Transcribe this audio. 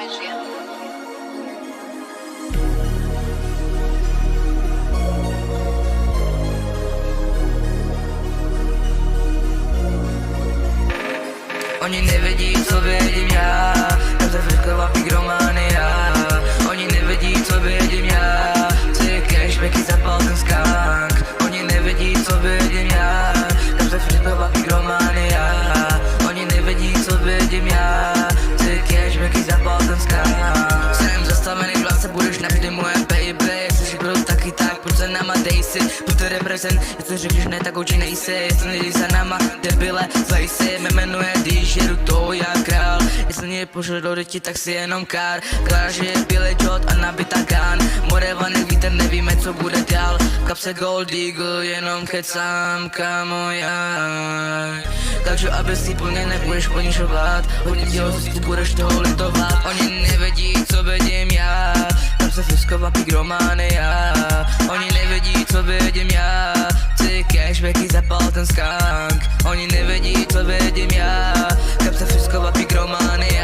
režia. Oni nevědí, co vědím já, ta friková pigromania. Oni nevědí, co vědím já, ty cashbacky zapal ten skank. Oni nevědí, co vědím já, ta friková pigromania. Oni nevědí, co vědím já, ty cashbacky zapal ten skank. Jsem zastavený v lase, budeš navždy moje baby. Jak jsi byl taky tak, pojď za náma, dej si. Buďte reprezent, jestli řekneš ne, tak určitě nejsi. Jestli nejdeš za náma, debile, zlej si. Mě jmenuje DJ, jedu to jak král. Jestli mě pošle do děti, tak si jenom kár. Klára, že je bílej jod a nabitá gán. Morevaný vítr, nevíme, co bude dál. V kapse Gold Eagle, jenom kecám, kamo já. Takže aby si plně nebudeš ponižovat, hodně dělo, si budeš toho litovat. Oni nevědí, co vědím já, kapse fisková pigromania. Oni nevědí, co vědím já, ty cashbacky zapal ten skank. Oni nevědí, co vědím já, kapse fisková pigromania.